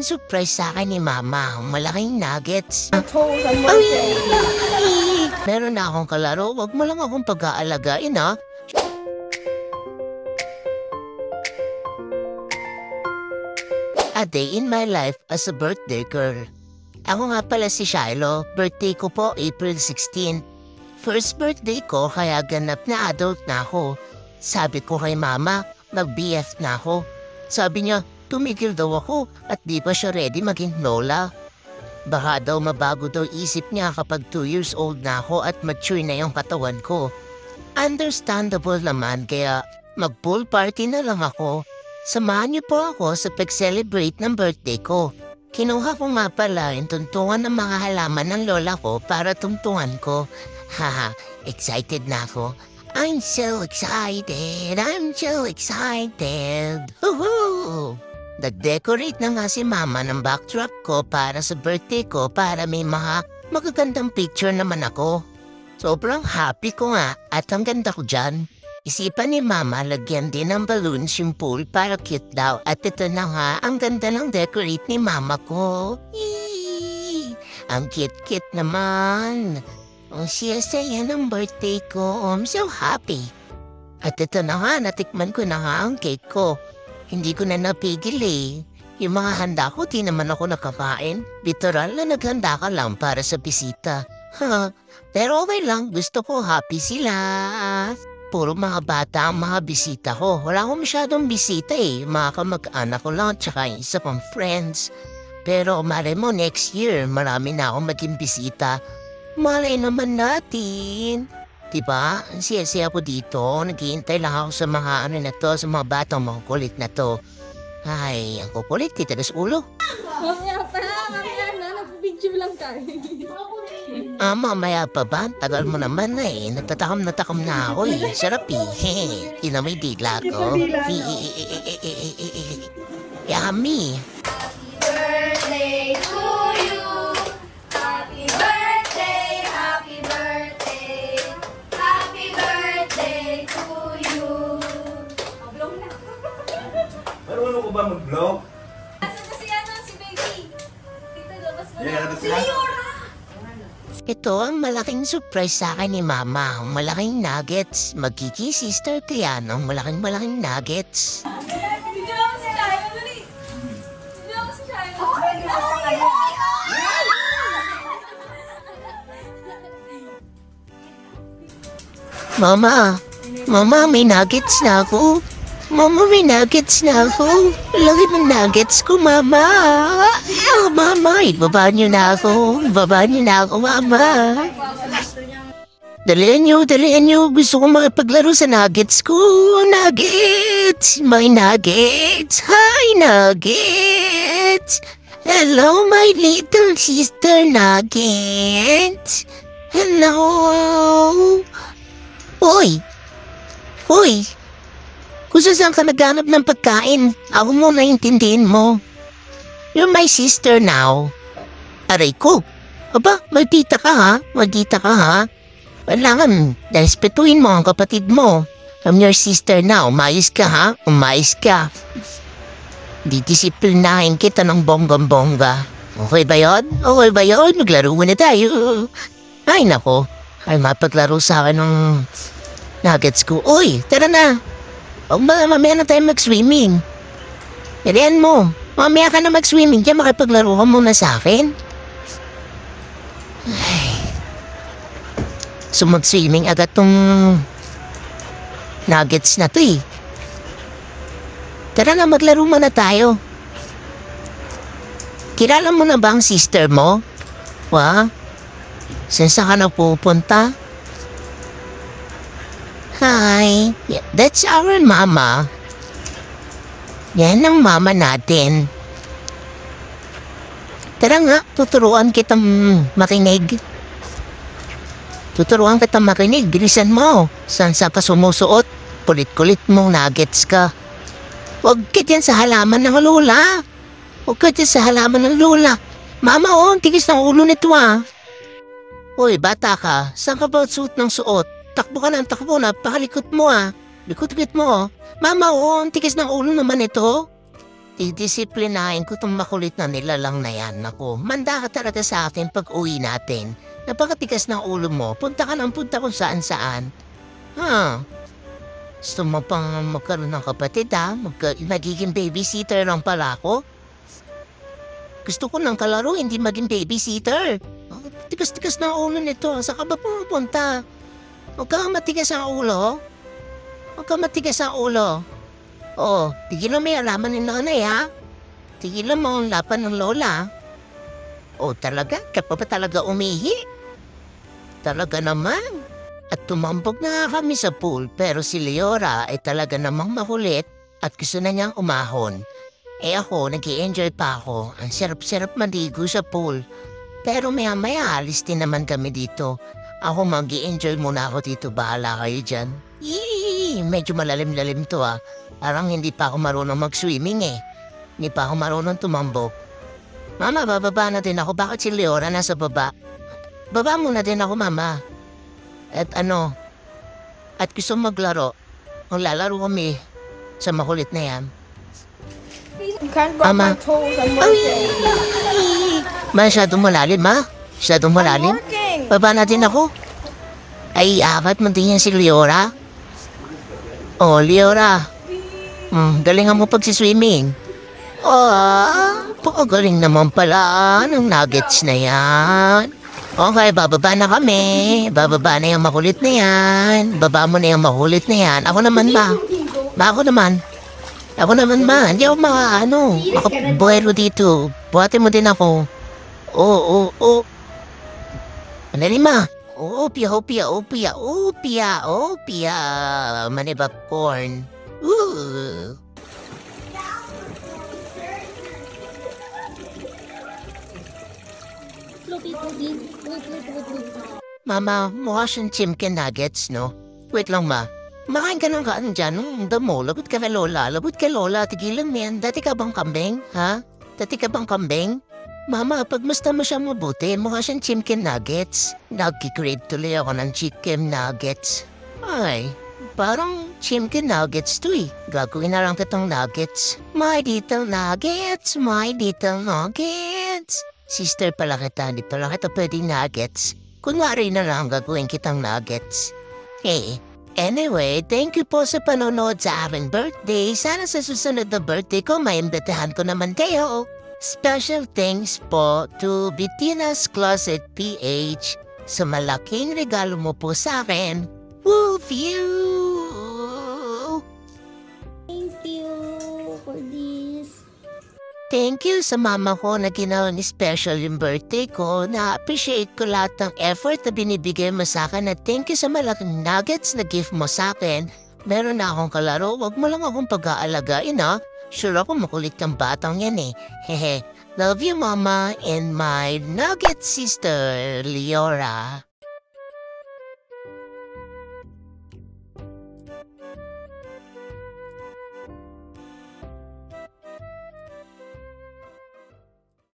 surprise sa akin ni Mama. Malaking nuggets. Ay! Meron na akong kalaro. Wag mo lang akong pag-aalagain, ha? A day in my life as a birthday girl. Ako nga pala si Shiloh. Birthday ko po April 16. First birthday ko kaya ganap na adult na ako. Sabi ko kay Mama, mag-BF na ako. Sabi niya, tumigil daw ako at di pa siya ready maging lola. Baka daw mabago daw isip niya kapag 2 years old na ako at mature na yung katawan ko. Understandable naman kaya mag-pool party na lang ako. Samahan niyo po ako sa pag-celebrate ng birthday ko. Kinuha ko nga pala yung tuntungan ng mga halaman ng lola ko para tungtungan ko. Haha, excited na ako. I'm so excited! I'm so excited! Woohoo! Nag-decorate na nga si Mama ng backdrop ko para sa birthday ko para may mga magagandang picture naman ako. Sobrang happy ko nga at ang ganda ko dyan. Isipan ni Mama lagyan din ng balloons yung pool para cute daw at ito na nga ang ganda ng decorate ni Mama ko. Eee! Ang cute-cute naman. Ang siya-saya ng birthday ko. I'm so happy. At ito na nga, natikman ko na nga ang cake ko. Hindi ko na napigil eh. Yung mga handa ko, di naman ako nakakain. Literal na naghanda ka lang para sa bisita. Ha, pero okay lang, gusto ko happy sila. Puro mga bata ang mga bisita ko. Wala akong masyadong bisita eh. Mga kamag-anak ko lang, tsaka yung isa pang friends. Pero malay mo, next year, marami na akong maging bisita. Malay naman natin. Diba? Ang siya-siya ko dito. Naghihintay lang ako sa mga ano na to, sa mga batang mga kulit na to. Ay, ang kukulit, titalas ulo. Mamaya pa, mamaya na. Nag-video lang tayo. Mamaya pa ba? Tagal mo naman na eh. Nagtatakam na takam na ako eh. Sarap eh. Hehe. Ina may dila ko. Yummy. Birthday to you. Happy birthday, happy birthday. Happy birthday to you. Blow na. Marunong ko ba mag-blow? Asan na si ano, si baby? Dito daw, mas Yan, wala. ano Si sila? Leora! Ito ang malaking surprise sa akin ni Mama. Ang malaking nuggets. Magkiki sister kaya ng malaking nuggets. Video ako si Shayo, dali. Video ako si Shayo. Mama, may nuggets na ako. Mama, may nuggets na ako. Laki ng nuggets ko, Mama. Mama, ibaba niyo na ako. Mama. Dalihan niyo. Gusto ko makipaglaro sa nuggets ko. Nuggets! My nuggets! Hi, nuggets! Hello, my little sister nuggets! Hello! Hoy! Kung saan ka naghanap ng pagkain, ako mo naintindihin mo. You're my sister now. Aray ko. Aba, magtita ka ha? Kailangan, respetuhin mo ang kapatid mo. I'm your sister now. Umayos ka ha? Didisiplinahin kita ng bonggam-bongga. Okay ba yun? Maglaro na tayo. Ay nako. Ay mapaglaro sa akin ng nuggets ko. Uy, tara na. Mamaya na tayo mag-swimming. Yan mo. Mamaya ka na mag-swimming. Kaya makipaglaro ka muna sa akin. Ay. So mag-swimming agad tong nuggets na to eh. Tara na, maglaro muna tayo. Kilala mo na ba ang sister mo? Saan ka na pupunta? Hi, that's our mama. Yan ang mama natin. Tara nga, tuturuan kitang makinig. Bilisan mo. Saan ka sumusuot? Kulit-kulit mong nuggets ka. Huwag ka dyan sa halaman ng lola. Mama, ang tigis ng ulo nito ah. Hoy, bata ka. Saan ka ba suot ng suot? Takbo ka na. Pakalikot mo ah. Likot-likot mo oh. Mama, ang tigis ng ulo naman ito. Didisiplinahin ko itong makulit na nilalang na yan. Naku, manda ka talaga sa akin pag uwi natin. Napakatigas ng ulo mo. Punta ka ng punta kung saan-saan. Gusto mo pang magkaroon ng kapatid ha? Magiging babysitter lang pala ako? Gusto ko ng kalaro, hindi maging babysitter. Tigas-tigas ng ulo nito. Saan ka ba pumunta? Huwag ka matigas ang ulo. Huwag ka matigas ang ulo. Oo, tigilan mo yung alaman ni nanay ha. Tigilan mo ang lapan ng lola. Oh, talaga? Ka pa ba talaga umihi? Talaga naman. At tumambog na nga kami sa pool pero si Leora ay talaga namang makulit at gusto na niyang umahon. Ako, nag-i-enjoy pa ako. Ang sarap-sarap maligo sa pool. Pero maya-maya alis din naman kami dito. Ako mag-i-enjoy muna ako dito. Bahala kayo dyan. Yee! Medyo malalim-lalim to ah. Parang hindi pa ako marunong mag-swimming eh. Hindi pa ako marunong tumambok. Mama, bababa na din ako. Bakit si Leora nasa baba? Baba muna din ako, mama. At at gusto maglaro. Maglalaro kami sa makulit na yan. Mama. Masyadong malalim, ma. Masyadong malalim. Baba na din ako. Ay, apat mo din yan si Leora. Oh, Leora. Galingan mo pagsiswimming. Pagaling naman pala ng nuggets na yan. Okay, bababa na kami. Bababa na yung makulit na yan. Baba mo na yung makulit na yan. Ako naman ba? Ako naman. Ako naman ba? Hindi ako makabuero dito. Buhatin mo din ako. Oo. Andali ma. Opia. Manibap corn. Ooh. Mama, mukha siyang chimkin nuggets, no? Wait lang, ma. Makain ka ng kaan dyan. Damo, lagot ka kay Lola. Tigilan mo yan. Dati ka bang kambing, ha? Mama, pagmusta mo siya mabuti, mukha siyang chimkin nuggets. Nagkikrave tuloy ako ng chicken nuggets. Ay, parang chicken nuggets to eh. Gagawin na lang itong nuggets. My little nuggets. Sister pala kita, di pala kita pwedeng nuggets. Kunwari na lang gagawin kitang nuggets. Hey, anyway, thank you po sa panonood sa aking birthday. Sana sa susunod na birthday ko, maimbitahan ko naman kayo. Special thanks po to Bettina's Closet PH sa malaking regalo mo po sa akin. Woof you! Thank you for this. Thank you sa mama ko na ginawa ni special yung birthday ko. Na-appreciate ko lahat ng effort na binibigay mo sa akin. At thank you sa malaking nuggets na gift mo sa akin. Meron na akong kalaro. Huwag mo lang akong pag-aalagain ha. Sure ako makulit kang batang yan eh. Hehe. Love you mama and my nugget sister, Leora.